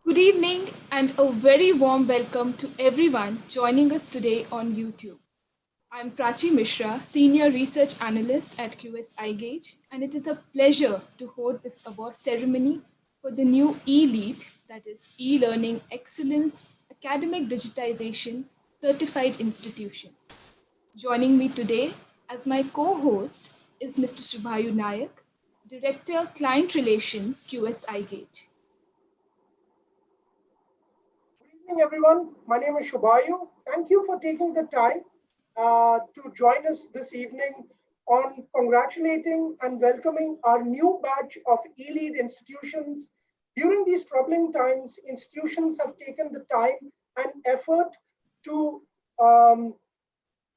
Good evening and a very warm welcome to everyone joining us today on YouTube. I'm Prachi Mishra, Senior Research Analyst at QS IGAUGE, and it is a pleasure to hold this award ceremony for the new E-Lead, that is E-Learning Excellence Academic Digitization Certified Institutions. Joining me today as my co-host is Mr. Shubhayu Nayak, Director Client Relations, QS IGAUGE. Good evening, everyone. My name is Shubhayu. Thank you for taking the time to join us this evening on congratulating and welcoming our new batch of e-lead institutions. During these troubling times, institutions have taken the time and effort to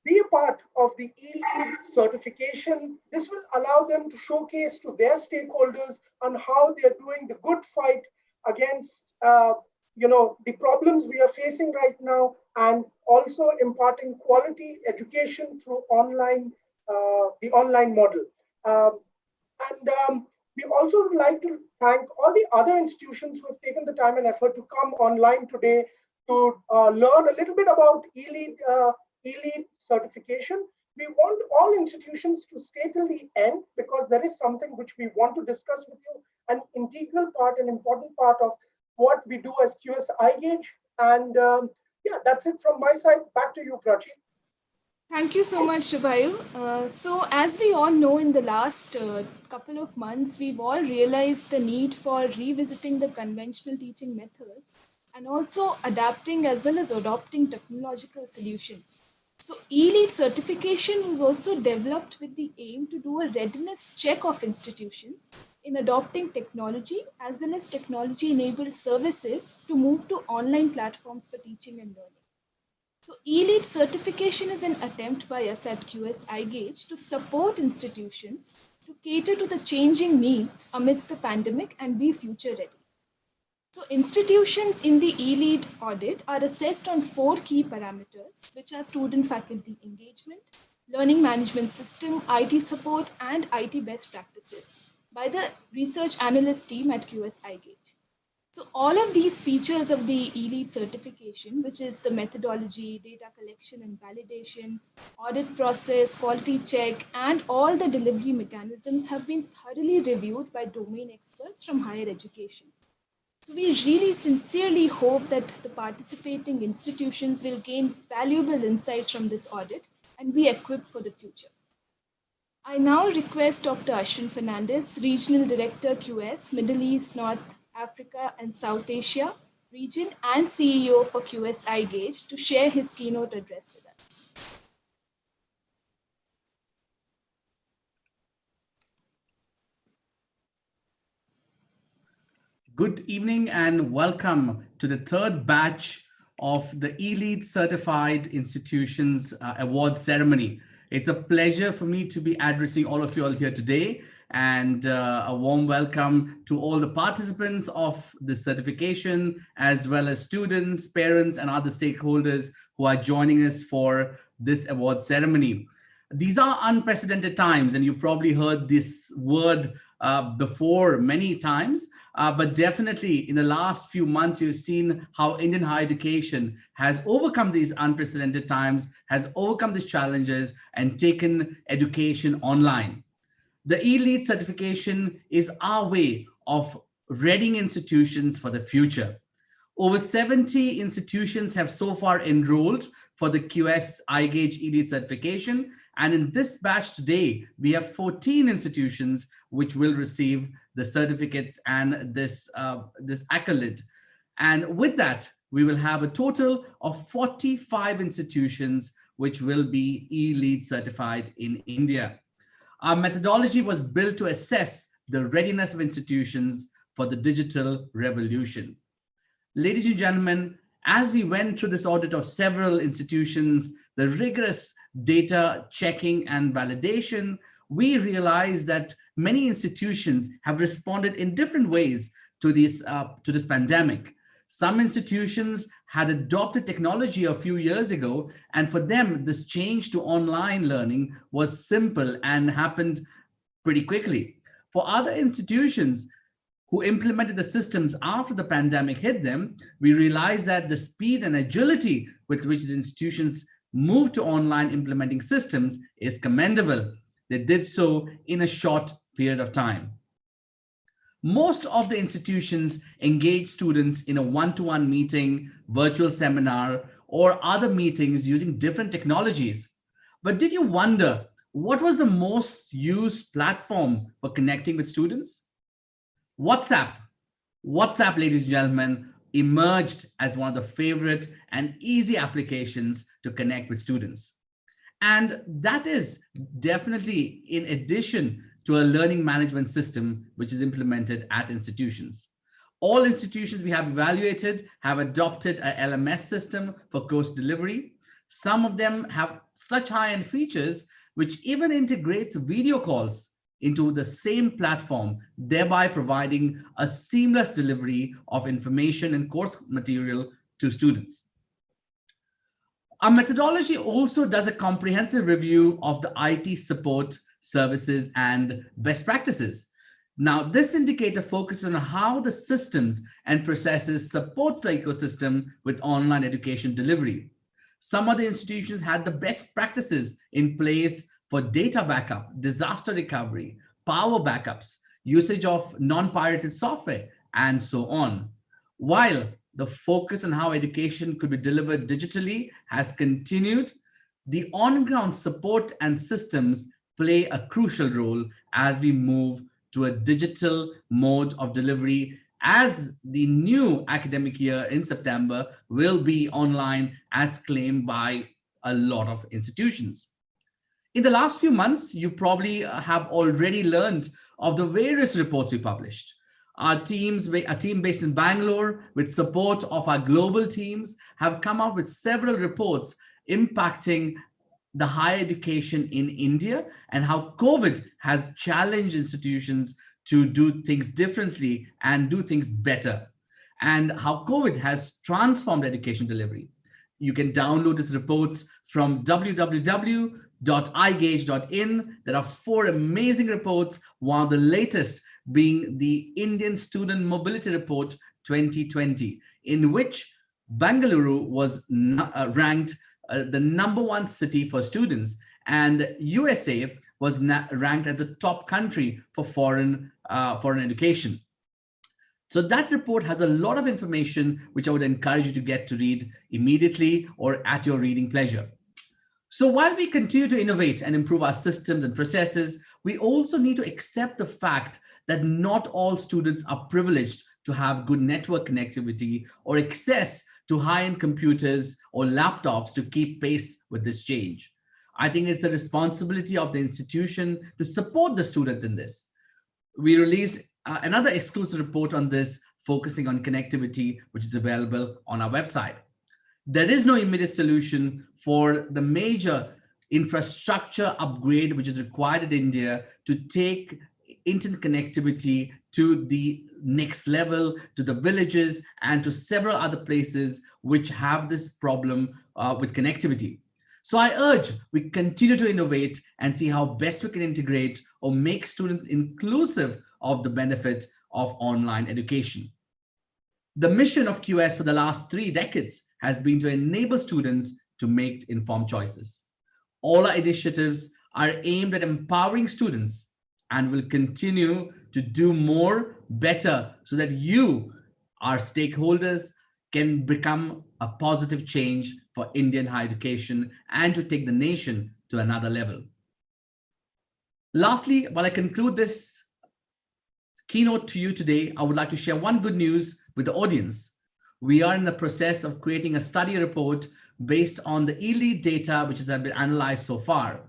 be a part of the e-lead certification. This will allow them to showcase to their stakeholders on how they are doing the good fight against the problems we are facing right now, and also imparting quality education through the online model. We also would like to thank all the other institutions who have taken the time and effort to come online today to learn a little bit about e-lead certification. We want all institutions to stay till the end because there is something which we want to discuss with you, an integral part, an important part of what we do as QS iGauge. And yeah, that's it from my side. Back to you, Prachi. Thank you so much, Shubhayu. So, as we all know, in the last couple of months, we've all realized the need for revisiting the conventional teaching methods and also adapting as well as adopting technological solutions. So, e-lead certification was also developed with the aim to do a readiness check of institutions in adopting technology as well as technology-enabled services to move to online platforms for teaching and learning. So E-Lead certification is an attempt by us at QS iGauge to support institutions to cater to the changing needs amidst the pandemic and be future ready. So institutions in the E-Lead audit are assessed on 4 key parameters, which are student-faculty engagement, learning management system, IT support, and IT best practices by the research analyst team at QS iGauge. So all of these features of the E-Lead certification, which is the methodology, data collection and validation, audit process, quality check, and all the delivery mechanisms have been thoroughly reviewed by domain experts from higher education. So we really sincerely hope that the participating institutions will gain valuable insights from this audit and be equipped for the future. I now request Dr. Ashwin Fernandez, Regional Director QS, Middle East, North Africa and South Asia region and CEO for QS iGauge to share his keynote address with us. Good evening and welcome to the third batch of the E-Lead Certified Institutions Award Ceremony. It's a pleasure for me to be addressing all of you all here today, and a warm welcome to all the participants of the certification, as well as students, parents, and other stakeholders who are joining us for this award ceremony. These are unprecedented times, and you probably heard this word before many times, but definitely in the last few months, you've seen how Indian higher education has overcome these unprecedented times, has overcome these challenges, and taken education online. The E-Lead certification is our way of readying institutions for the future. Over 70 institutions have so far enrolled for the QS iGauge E-Lead certification. And in this batch today, we have 14 institutions which will receive the certificates and this accolade. And with that, we will have a total of 45 institutions which will be E-Lead certified in India. Our methodology was built to assess the readiness of institutions for the digital revolution. Ladies and gentlemen, as we went through this audit of several institutions, the rigorous data checking and validation, we realized that many institutions have responded in different ways to this pandemic. Some institutions had adopted technology a few years ago, and for them, this change to online learning was simple and happened pretty quickly. For other institutions who implemented the systems after the pandemic hit them, we realized that the speed and agility with which the institutions moved to online implementing systems is commendable. They did so in a short period of time. Most of the institutions engage students in a one-to-one meeting, virtual seminar, or other meetings using different technologies. But did you wonder what was the most used platform for connecting with students? WhatsApp. WhatsApp, ladies and gentlemen, emerged as one of the favorite and easy applications to connect with students. And that is definitely in addition to a learning management system which is implemented at institutions. All institutions we have evaluated have adopted a LMS system for course delivery. Some of them have such high-end features which even integrates video calls into the same platform, thereby providing a seamless delivery of information and course material to students. Our methodology also does a comprehensive review of the IT support services and best practices. Now, this indicator focuses on how the systems and processes supports the ecosystem with online education delivery. Some of the institutions had the best practices in place for data backup, disaster recovery, power backups, usage of non-pirated software, and so on. While the focus on how education could be delivered digitally has continued, the on-ground support and systems play a crucial role as we move to a digital mode of delivery, as the new academic year in September will be online as claimed by a lot of institutions. In the last few months, you probably have already learned of the various reports we published. A team based in Bangalore, with support of our global teams, have come out with several reports impacting the higher education in India and how COVID has challenged institutions to do things differently and do things better, and how COVID has transformed education delivery. You can download these reports from www.igauge.in. There are 4 amazing reports, one of the latest being the Indian Student Mobility Report 2020, in which Bangalore was ranked the #1 city for students, and USA was ranked as a top country for foreign education. So that report has a lot of information which I would encourage you to get to read immediately or at your reading pleasure. So while we continue to innovate and improve our systems and processes, we also need to accept the fact that not all students are privileged to have good network connectivity or access to high-end computers or laptops to keep pace with this change. I think it's the responsibility of the institution to support the student in this. We release another exclusive report on this, focusing on connectivity, which is available on our website. There is no immediate solution for the major infrastructure upgrade which is required in India to take internet connectivity to the next level, to the villages and to several other places which have this problem with connectivity. So I urge we continue to innovate and see how best we can integrate or make students inclusive of the benefit of online education. The mission of QS for the last 3 decades has been to enable students to make informed choices. All our initiatives are aimed at empowering students and will continue to do more better so that you, our stakeholders, can become a positive change for Indian higher education and to take the nation to another level. Lastly, while I conclude this keynote to you today, I would like to share one good news with the audience. We are in the process of creating a study report based on the elite data which has been analyzed so far.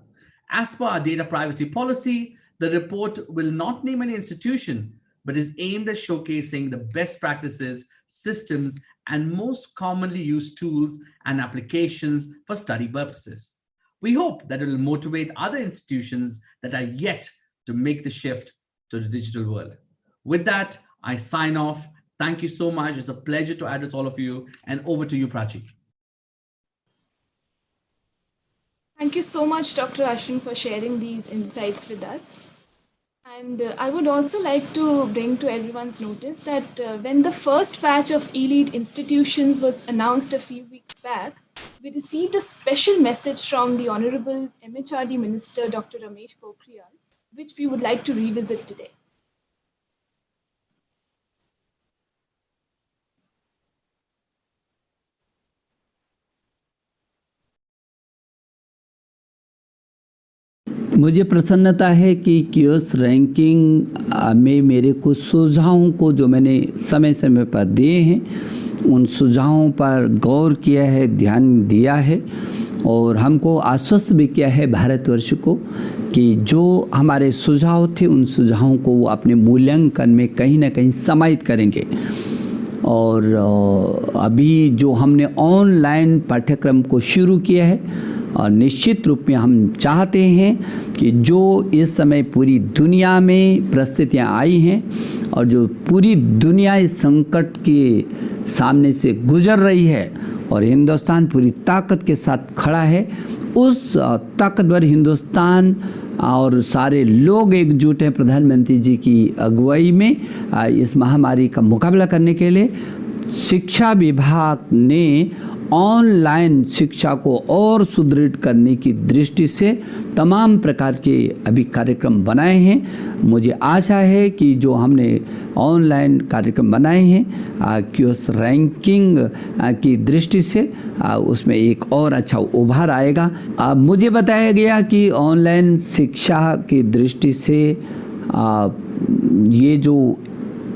As per our data privacy policy, the report will not name any institution, but is aimed at showcasing the best practices, systems, and most commonly used tools and applications for study purposes. We hope that it will motivate other institutions that are yet to make the shift to the digital world. With that, I sign off. Thank you so much. It's a pleasure to address all of you, and over to you, Prachi. Thank you so much, Dr. Ashwin, for sharing these insights with us. And I would also like to bring to everyone's notice that when the first batch of e-lead institutions was announced a few weeks back, we received a special message from the Honorable MHRD Minister, Dr. Ramesh Pokhriyal, which we would like to revisit today. मुझे प्रसन्नता है कि QS ranking में मेरे कुछ सुझावों को जो मैंने समय समय पर दिए हैं उन सुझावों पर गौर किया है, ध्यान दिया है और हमको आश्वस्त भी किया है भारतवर्ष को कि जो हमारे सुझाव थे उन सुझावों को वो अपने मूल्यांकन में कहीं ना कहीं समाहित करेंगे। और अभी जो हमने ऑनलाइन पाठ्यक्रम को शुरू किया है और निश्चित रूप में हम चाहते हैं कि जो इस समय पूरी दुनिया में परिस्थितियाँ आई हैं और जो पूरी दुनिया इस संकट के सामने से गुजर रही है और हिंदुस्तान पूरी ताकत के साथ खड़ा है, उस ताकतवर हिंदुस्तान और सारे लोग एकजुट हैं प्रधानमंत्री जी की अगुवाई में इस महामारी का मुकाबला करने के लिए। शिक्षा विभाग ने ऑनलाइन शिक्षा को और सुदृढ़ करने की दृष्टि से तमाम प्रकार के अभी कार्यक्रम बनाए हैं। मुझे आशा है कि जो हमने ऑनलाइन कार्यक्रम बनाए हैं क्यूएस रैंकिंग की दृष्टि से उसमें एक और अच्छा उभार आएगा। मुझे बताया गया कि ऑनलाइन शिक्षा की दृष्टि से ये जो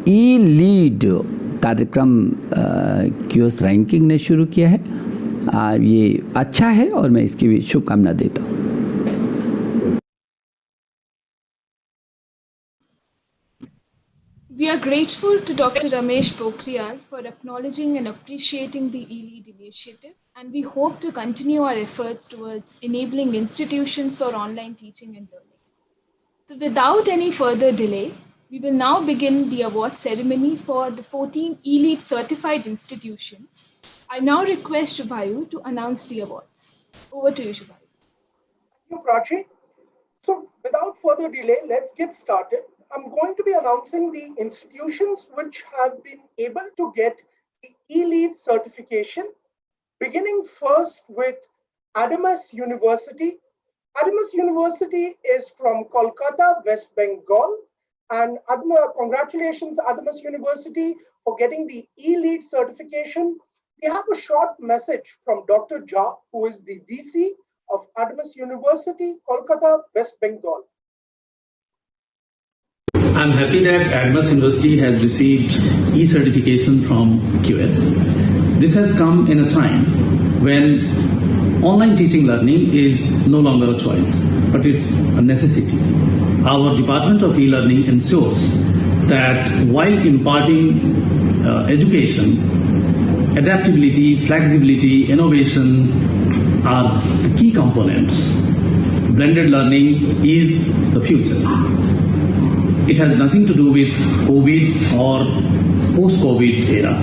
ई लीड कार्यक्रम क्यूएस रैंकिंग ने शुरू किया है ये अच्छा है और मैं इसकी भी शुभकामना देता हूँ। We are grateful to Dr. Ramesh Pokhriyal for acknowledging and appreciating the e-lead initiative, and we hope to continue our efforts towards enabling institutions for online teaching and learning. So without any further delay, we will now begin the award ceremony for the 14 e-lead certified institutions. I now request Shubhayu to announce the awards. Over to you, Shubhayu. Thank you, Prachi. So without further delay, let's get started. I'm going to be announcing the institutions which have been able to get the e-lead certification, beginning first with Adamas University. Adamas University is from Kolkata, West Bengal. And congratulations, Adamas University, for getting the e-lead certification. We have a short message from Dr. Jha, who is the VC of Adamas University, Kolkata, West Bengal. I'm happy that Adamas University has received e-certification from QS. This has come in a time when online teaching learning is no longer a choice, but it's a necessity. Our Department of E-Learning ensures that while imparting education, adaptability, flexibility, innovation are the key components. Blended learning is the future. It has nothing to do with COVID or post-COVID era.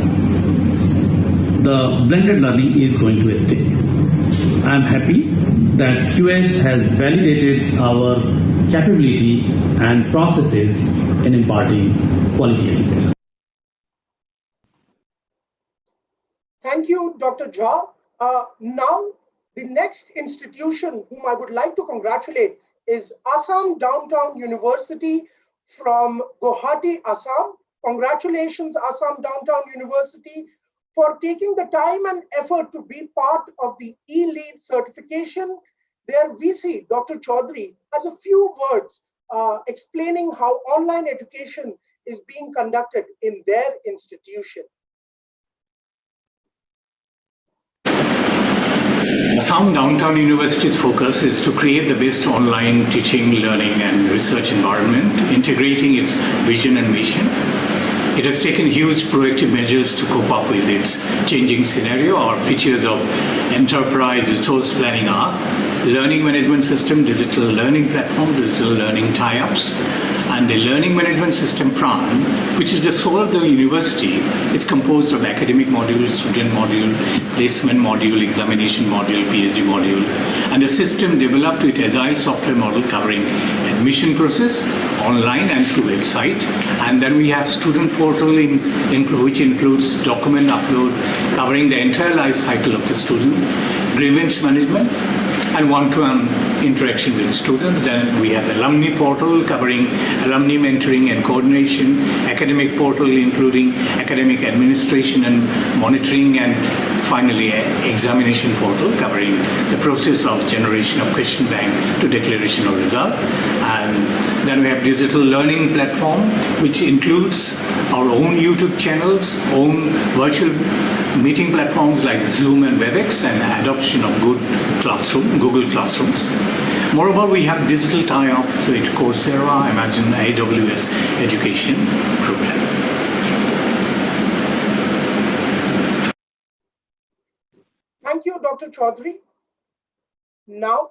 The blended learning is going to stay. I am happy that QS has validated our capability and processes in imparting quality education. Thank you, Dr. Jha. Now, the next institution whom I would like to congratulate is Assam Downtown University from Guwahati, Assam. Congratulations, Assam Downtown University, for taking the time and effort to be part of the e-lead certification. Their VC, Dr. Chaudhary, has a few words explaining how online education is being conducted in their institution. Assam Downtown University's focus is to create the best online teaching, learning, and research environment, integrating its vision and mission. It has taken huge proactive measures to cope up with its changing scenario. Our features of enterprise resource planning are learning management system, digital learning platform, digital learning tie-ups, And the learning management system PRAN, which is the soul of the university, is composed of academic module, student module, placement module, examination module, PhD module, and a system developed with agile software model covering admission process, online and through website. And then we have student portal which includes document upload, covering the entire life cycle of the student, grievance management, and one-to-one interaction with students. Then we have alumni portal covering alumni mentoring and coordination, academic portal including academic administration and monitoring, and finally examination portal covering the process of generation of question bank to declaration of result. And then we have digital learning platform, which includes our own YouTube channels, own virtual meeting platforms like Zoom and WebEx, and adoption of Google Classrooms. Moreover, we have digital tie-up with Coursera, Imagine AWS education program. Thank you, Dr. Chaudhary. Now,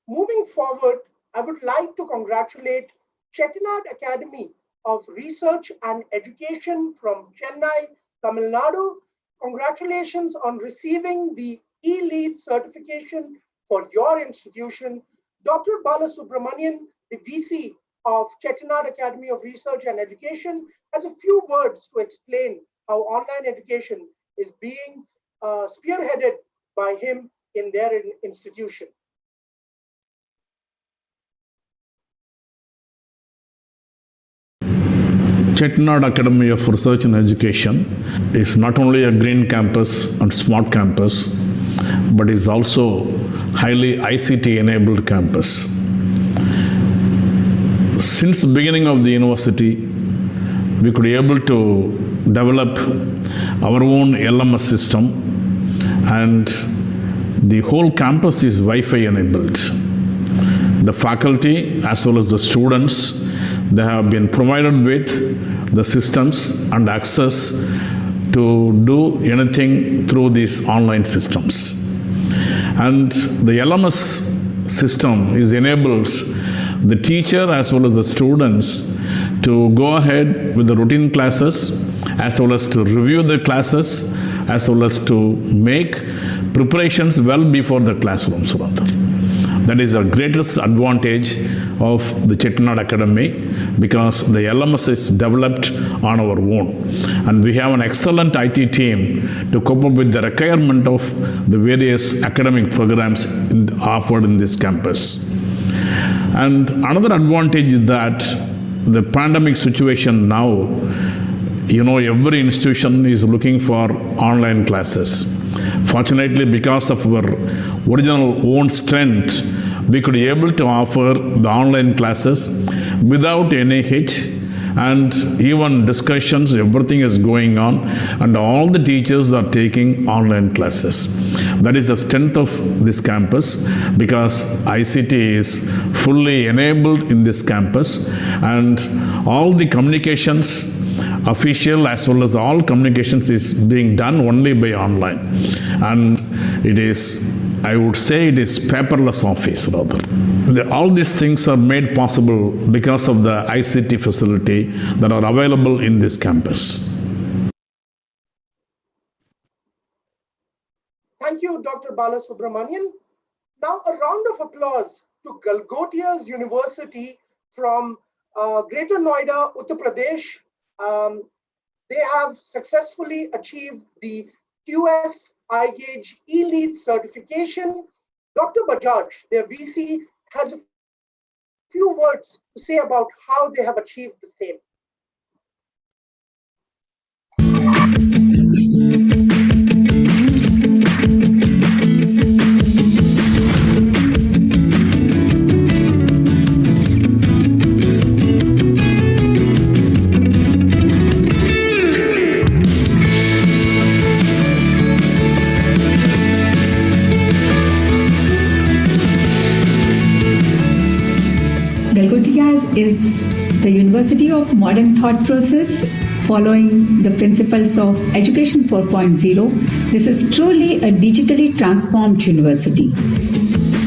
moving forward, I would like to congratulate Chettinad Academy of Research and Education from Chennai, Tamil Nadu. Congratulations on receiving the E-Lead certification for your institution. Dr. Balasubramanian, the VC of Chettinad Academy of Research and Education, has a few words to explain how online education is being spearheaded by him in their institution. Chettinad Academy of Research and Education is not only a green campus and smart campus, but is also highly ICT enabled campus. Since the beginning of the university, we could be able to develop our own LMS system, and the whole campus is Wi-Fi enabled. The faculty as well as the students, they have been provided with the systems and access to do anything through these online systems. And the LMS system enables the teacher as well as the students to go ahead with the routine classes, as well as to review the classes, as well as to make preparations well before the classrooms rather. That is the greatest advantage of the Chettinad Academy, because the LMS is developed on our own. And we have an excellent IT team to cope up with the requirement of the various academic programs offered in this campus. And another advantage is that the pandemic situation now, every institution is looking for online classes. Fortunately, because of our original own strength, we could be able to offer the online classes without any hitch, and even discussions, everything is going on, and all the teachers are taking online classes. That is the strength of this campus, because ICT is fully enabled in this campus, and all the communications, official as well as all communications, is being done only by online. And it is, I would say, it is paperless office rather. All these things are made possible because of the ICT facility that are available in this campus. Thank you, Dr. Balasubramanian. Now a round of applause to Galgotia's University from Greater Noida, Uttar Pradesh. They have successfully achieved the QS IGAUGE E-Lead certification. Dr. Bajaj, their VC, has a few words to say about how they have achieved the same. Is the University of Modern Thought Process, following the principles of Education 4.0. This is truly a digitally transformed university.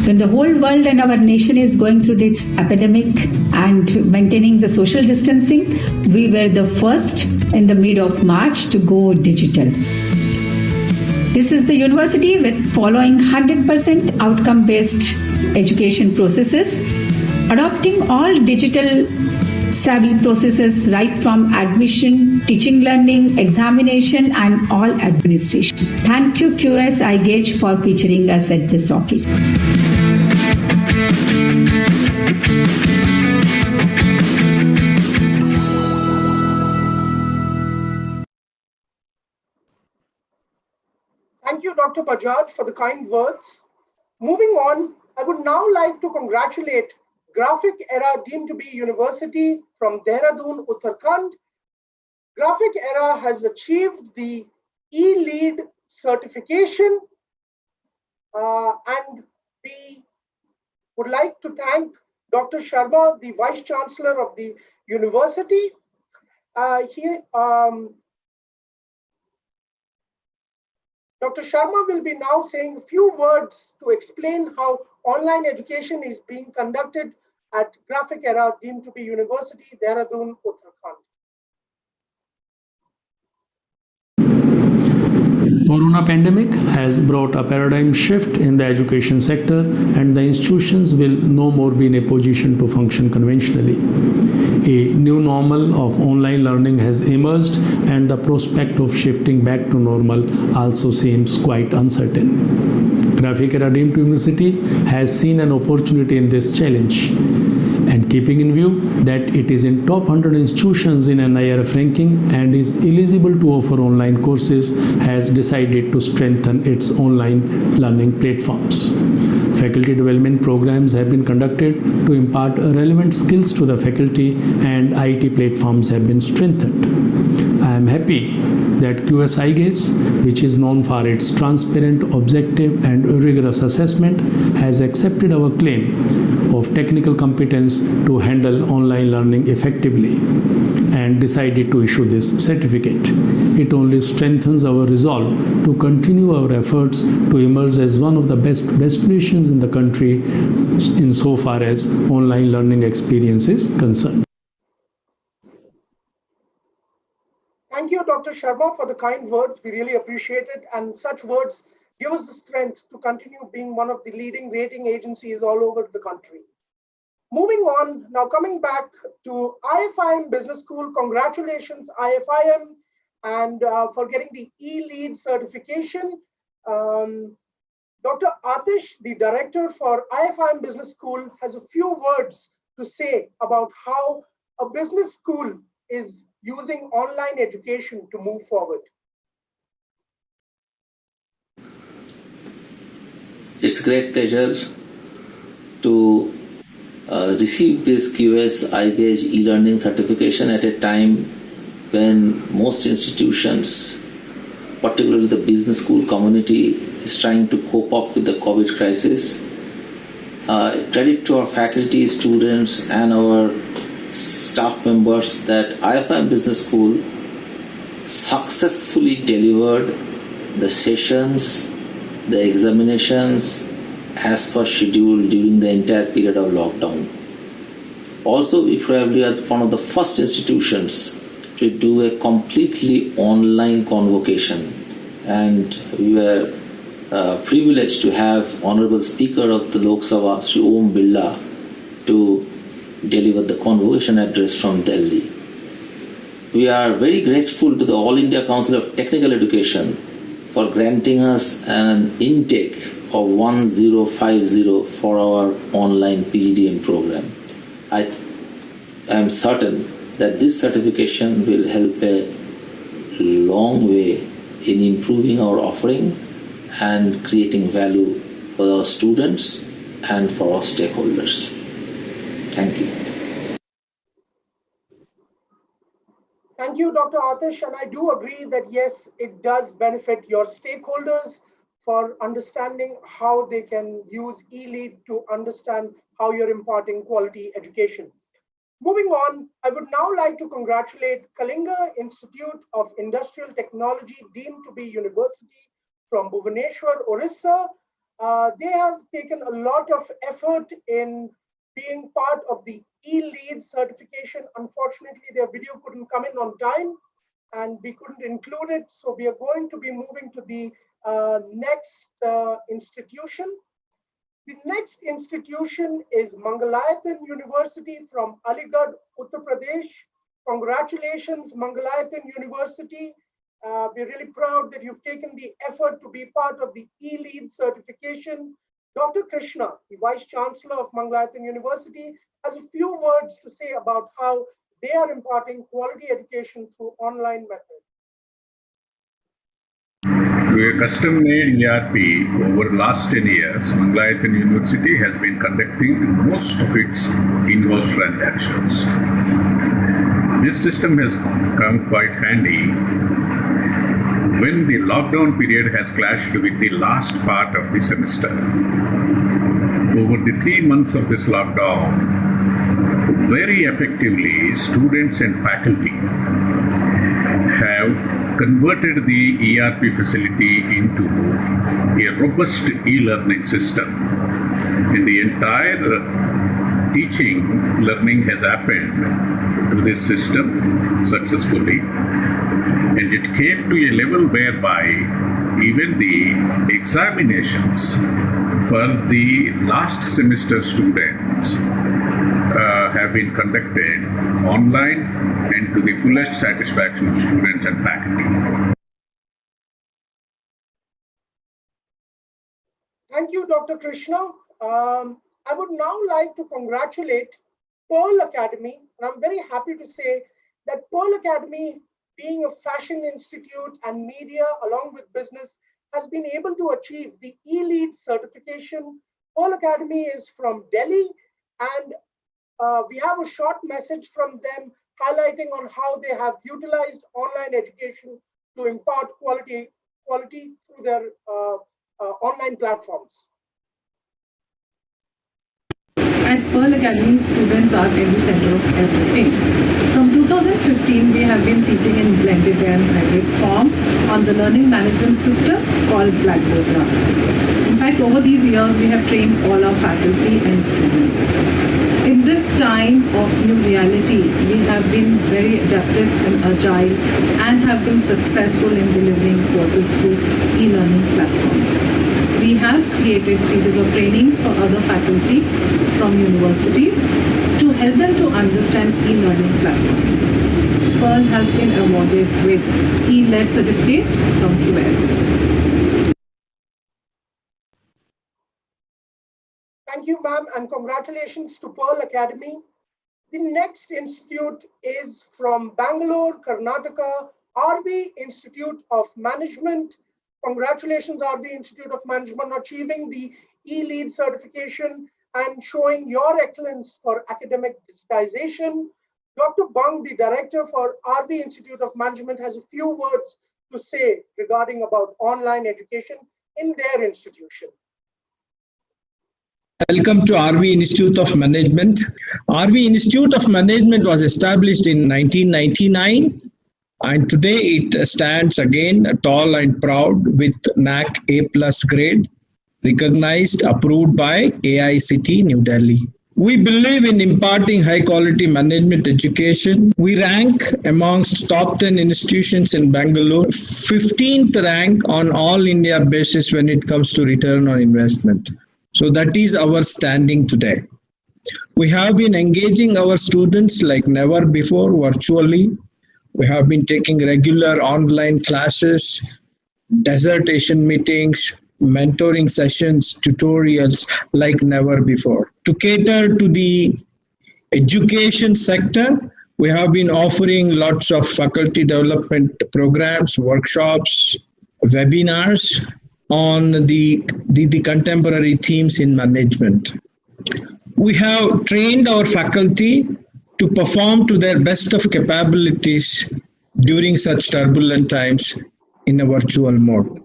When the whole world and our nation is going through this epidemic and maintaining the social distancing, we were the first in the mid of March to go digital. This is the university with following 100% outcome-based education processes, adopting all digital savvy processes right from admission, teaching learning, examination and all administration. Thank you QS IGAUGE for featuring us at this occasion. Thank you, Dr. Bajaj, for the kind words. Moving on, I would now like to congratulate Graphic Era deemed to be university from Dehradun, Uttarakhand. Graphic Era has achieved the E-Lead certification, and we would like to thank Dr. Sharma, the Vice Chancellor of the university. Dr. Sharma will be now saying a few words to explain how online education is being conducted at Graphic Era deemed to be university, Dehradun, Uttarakhand. Corona pandemic has brought a paradigm shift in the education sector, and the institutions will no more be in a position to function conventionally. A new normal of online learning has emerged, and the prospect of shifting back to normal also seems quite uncertain. Graphic Era deemed university has seen an opportunity in this challenge, and keeping in view that it is in top 100 institutions in NIRF ranking and is eligible to offer online courses, has decided to strengthen its online learning platforms. Faculty development programs have been conducted to impart relevant skills to the faculty, and IT platforms have been strengthened. I am happy that QS IGAUGE, which is known for its transparent, objective and rigorous assessment, has accepted our claim of technical competence to handle online learning effectively and decided to issue this certificate. It only strengthens our resolve to continue our efforts to emerge as one of the best destinations in the country insofar as online learning experience is concerned. Thank you, Dr. Sharma, for the kind words. We really appreciate it. And such words give us the strength to continue being one of the leading rating agencies all over the country. Moving on, now coming back to IFIM Business School. Congratulations, IFIM, and for getting the E-Lead certification. Dr. Atish, the director for IFIM Business School, has a few words to say about how a business school is using online education to move forward. It's a great pleasure to receive this QS IGAUGE e-learning certification at a time when most institutions, particularly the business school community, is trying to cope up with the COVID crisis. Credit to our faculty, students and our staff members that IFIM Business School successfully delivered the sessions, the examinations as per schedule during the entire period of lockdown. Also, we probably are one of the first institutions to do a completely online convocation, and we were privileged to have Honorable Speaker of the Lok Sabha, Sri Om Birla, to deliver the convocation address from Delhi. We are very grateful to the All India Council of Technical Education for granting us an intake of 1050 for our online PGDM program. I am certain that this certification will help a long way in improving our offering and creating value for our students and for our stakeholders. Thank you. Thank you, Dr. Atish, and I do agree that yes, it does benefit your stakeholders for understanding how they can use e-lead to understand how you're imparting quality education. Moving on, I would now like to congratulate Kalinga Institute of Industrial Technology, deemed to be university from Bhubaneswar, Orissa. They have taken a lot of effort in being part of the e-lead certification. Unfortunately, their video couldn't come in on time and we couldn't include it. So we are going to be moving to the next institution. The next institution is Mangalayatan University from Aligarh, Uttar Pradesh. Congratulations, Mangalayatan University. We're really proud that you've taken the effort to be part of the e-lead certification. Dr. Krishna, the Vice Chancellor of Mangalayatan University, has a few words to say about how they are imparting quality education through online methods. Through a custom-made ERP over the last 10 years, Mangalayatan University has been conducting most of its in-house transactions. This system has come quite handy when the lockdown period has clashed with the last part of the semester. Over the 3 months of this lockdown, very effectively, students and faculty have converted the ERP facility into a robust e-learning system. And the entire teaching learning has happened through this system successfully. And it came to a level whereby even the examinations for the last semester students have been conducted online and to the fullest satisfaction of students and faculty. Thank you, Dr. Krishna. I would now like to congratulate Pearl Academy, and I'm very happy to say that Pearl Academy, being a fashion institute and media along with business, has been able to achieve the e-lead certification. Pearl Academy is from Delhi, and we have a short message from them highlighting on how they have utilized online education to impart quality through their online platforms. At Pearl Academy, students are at the center of everything. From 2015, we have been teaching in blended and hybrid form on the learning management system called Blackboard Learn. In fact, over these years, we have trained all our faculty and students. In this time of new reality, we have been very adaptive and agile and have been successful in delivering courses to e-learning platforms. We have created series of trainings for other faculty from universities to help them to understand e-learning platforms. Pearl has been awarded with e-led certificate from QS. Thank you, ma'am, and congratulations to Pearl Academy. The next institute is from Bangalore, Karnataka, RV Institute of Management. Congratulations, RV Institute of Management, on achieving the e-lead certification and showing your excellence for academic digitization. Dr. Bang, the director for RV Institute of Management, has a few words to say regarding about online education in their institution. Welcome to RV Institute of Management. RV Institute of Management was established in 1999, and today it stands again tall and proud with NAC A+ grade, recognized, approved by AICT New Delhi. We believe in imparting high quality management education. We rank amongst top 10 institutions in Bangalore, 15th rank on all India basis when it comes to return on investment. So that is our standing today. We have been engaging our students like never before virtually. We have been taking regular online classes, dissertation meetings, mentoring sessions, tutorials like never before. To cater to the education sector, we have been offering lots of faculty development programs, workshops, webinars on the contemporary themes in management. We have trained our faculty to perform to their best of capabilities during such turbulent times in a virtual mode.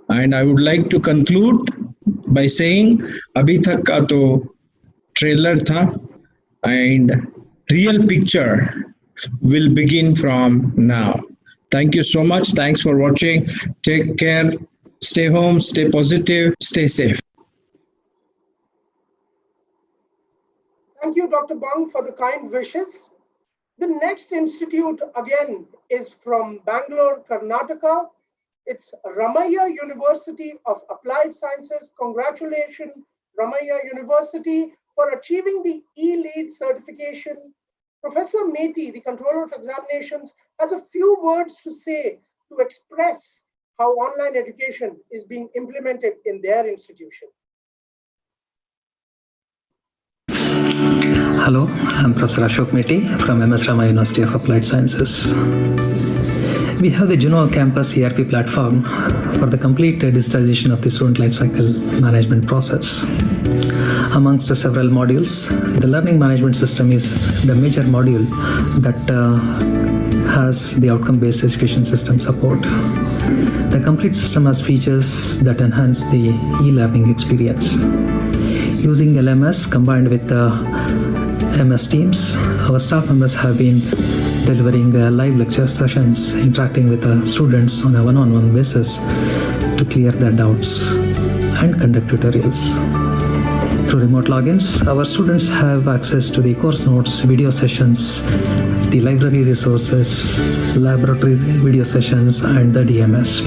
And I would like to conclude by saying, abhi tak ka to trailer tha, and real picture will begin from now. Thank you so much. Thanks for watching. Take care. Stay home, stay positive, stay safe. Thank you, Dr. Bang, for the kind wishes. The next institute, again, is from Bangalore, Karnataka. It's Ramaiah University of Applied Sciences. Congratulations, Ramaiah University, for achieving the E-Lead certification. Professor Methi, the Controller of Examinations, has a few words to say to express how online education is being implemented in their institution. Hello, I'm Professor Ashok Methi from MS Ramaiah University of Applied Sciences. We have the Juno Campus ERP platform for the complete digitization of the student lifecycle management process. Amongst the several modules, the learning management system is the major module that has the outcome-based education system support. The complete system has features that enhance the e-learning experience. Using LMS combined with MS Teams, our staff members have been delivering live lecture sessions, interacting with the students on a one-on-one basis to clear their doubts and conduct tutorials. Through remote logins, our students have access to the course notes, video sessions, the library resources, laboratory video sessions, and the DMS.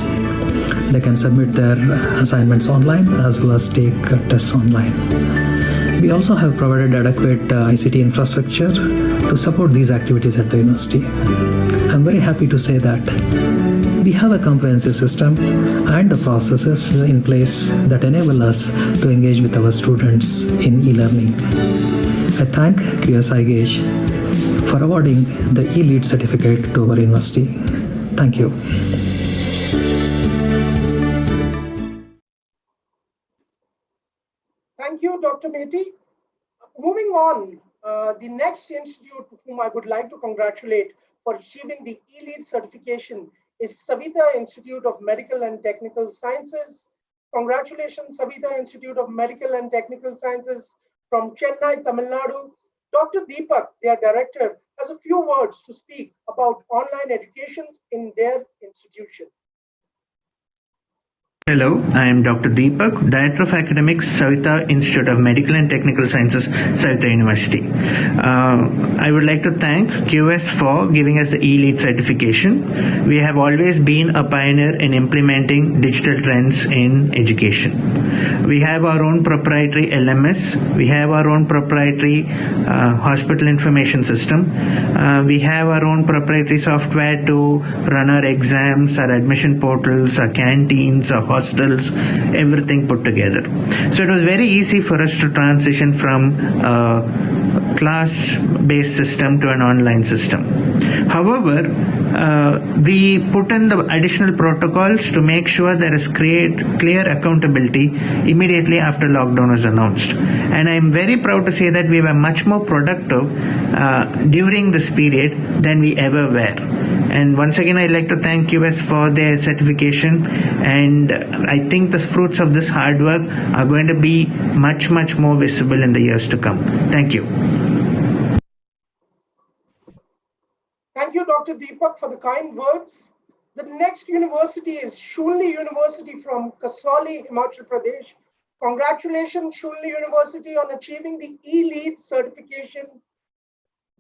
They can submit their assignments online as well as take tests online. We also have provided adequate ICT infrastructure to support these activities at the university. I'm very happy to say that we have a comprehensive system and the processes in place that enable us to engage with our students in e-learning. I thank QS IGAUGE for awarding the e-lead certificate to our university. Thank you. Thank you, Dr. Methi. Moving on, the next institute whom I would like to congratulate for achieving the e-lead certification is Savita Institute of Medical and Technical Sciences. Congratulations, Savita Institute of Medical and Technical Sciences from Chennai, Tamil Nadu. Dr. Deepak, their director, has a few words to speak about online education in their institution. Hello, I am Dr. Deepak, Director of Academics, Savita Institute of Medical and Technical Sciences, Savita University. I would like to thank QS for giving us the e-lead certification. We have always been a pioneer in implementing digital trends in education. We have our own proprietary LMS. We have our own proprietary hospital information system. We have our own proprietary software to run our exams, our admission portals, our canteens, our hostels, everything put together. So it was very easy for us to transition from a class-based system to an online system. However, we put in the additional protocols to make sure there is clear accountability immediately after lockdown was announced. And I'm very proud to say that we were much more productive during this period than we ever were. And once again, I'd like to thank US for their certification. And I think the fruits of this hard work are going to be much, much more visible in the years to come. Thank you. Thank you, Dr. Deepak, for the kind words. The next university is Shulli University from Kasauli, Himachal Pradesh. Congratulations, Shulli University, on achieving the e-lead certification.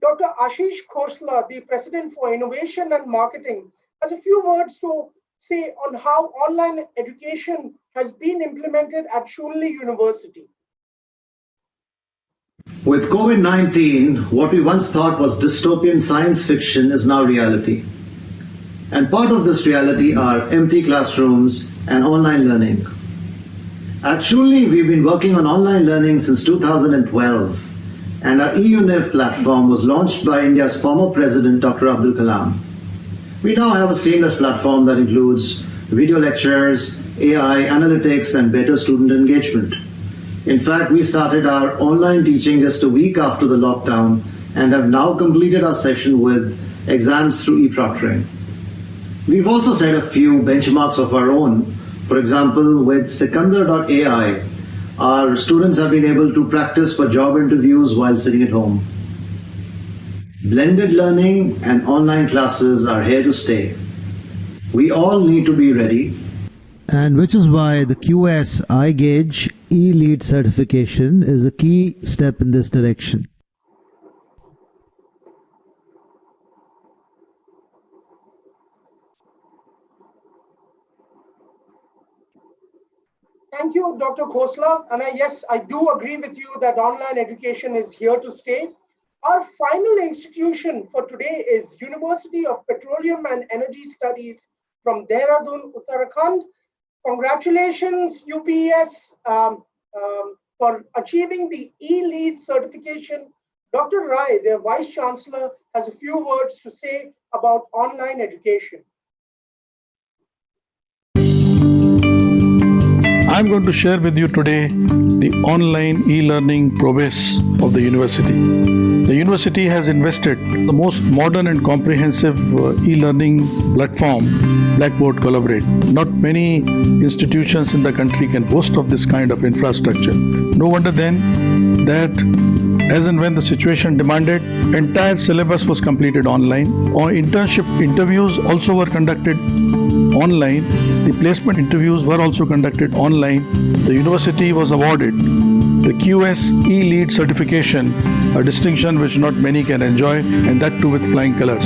Dr. Ashish Khosla, the President for Innovation and Marketing, has a few words to say on how online education has been implemented at Shulli University. With COVID-19, what we once thought was dystopian science fiction is now reality. And part of this reality are empty classrooms and online learning. At Shulli, we've been working on online learning since 2012. And our EUNIV platform was launched by India's former President, Dr. Abdul Kalam. We now have a seamless platform that includes video lectures, AI, analytics, and better student engagement. In fact, we started our online teaching just a week after the lockdown and have now completed our session with exams through e-proctoring. We've also set a few benchmarks of our own. For example, with Sikandar.ai, our students have been able to practice for job interviews while sitting at home. Blended learning and online classes are here to stay. We all need to be ready, and which is why the QS IGAUGE E-Lead certification is a key step in this direction. Thank you, Dr. Khosla. And yes, I do agree with you that online education is here to stay. Our final institution for today is University of Petroleum and Energy Studies from Dehradun, Uttarakhand. Congratulations, UPES, for achieving the E-Lead certification. Dr. Rai, their Vice Chancellor, has a few words to say about online education. I'm going to share with you today the online e-learning prowess of the university. The university has invested in the most modern and comprehensive e-learning platform, Blackboard Collaborate. Not many institutions in the country can boast of this kind of infrastructure. No wonder then that as and when the situation demanded, entire syllabus was completed online. Our internship interviews also were conducted online. The placement interviews were also conducted online. The university was awarded the QS E-Lead certification, a distinction which not many can enjoy, and that too with flying colors.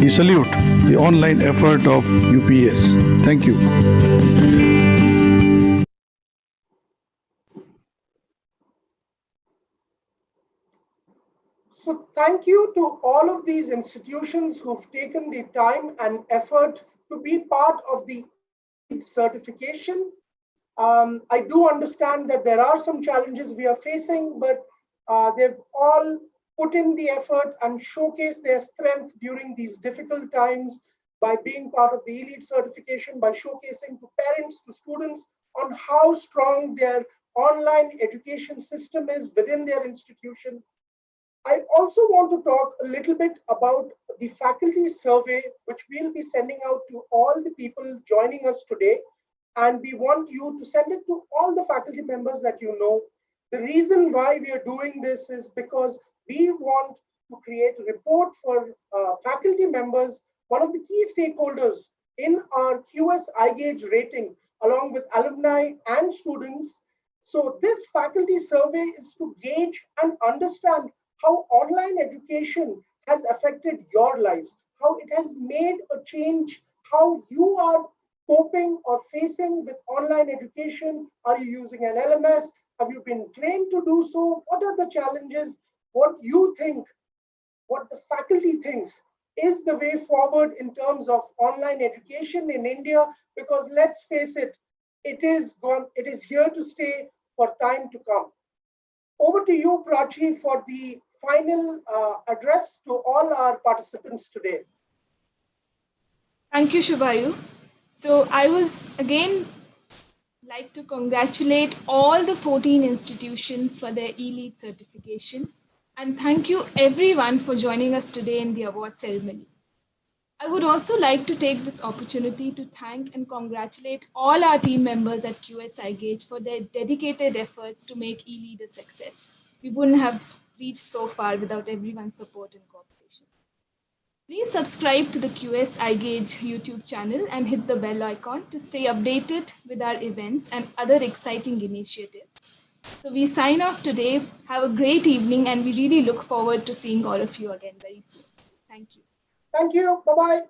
We salute the online effort of UPS. Thank you. So thank you to all of these institutions who've taken the time and effort to be part of the certification. I do understand that there are some challenges we are facing, but they've all put in the effort and showcased their strength during these difficult times by being part of the elite certification, by showcasing to parents, to students on how strong their online education system is within their institution. I also want to talk a little bit about the faculty survey, which we'll be sending out to all the people joining us today. And we want you to send it to all the faculty members that you know. The reason why we are doing this is because we want to create a report for faculty members, one of the key stakeholders in our QS IGAUGE rating, along with alumni and students. So this faculty survey is to gauge and understand how online education has affected your lives, how it has made a change, how you are coping or facing with online education. Are you using an LMS? Have you been trained to do so? What are the challenges? What you think, what the faculty thinks is the way forward in terms of online education in India? Because let's face it, it is here to stay for time to come. Over to you, Prachi, for the final address to all our participants today. Thank you, Shubhayu. So I was again like to congratulate all the 14 institutions for their E-Lead certification. And thank you everyone for joining us today in the award ceremony. I would also like to take this opportunity to thank and congratulate all our team members at QS IGAUGE for their dedicated efforts to make E-Lead a success. We wouldn't have reached so far without everyone's support and cooperation. Please subscribe to the QS IGAUGE YouTube channel and hit the bell icon to stay updated with our events and other exciting initiatives. So we sign off today. Have a great evening, and we really look forward to seeing all of you again very soon. Thank you. Thank you. Bye-bye.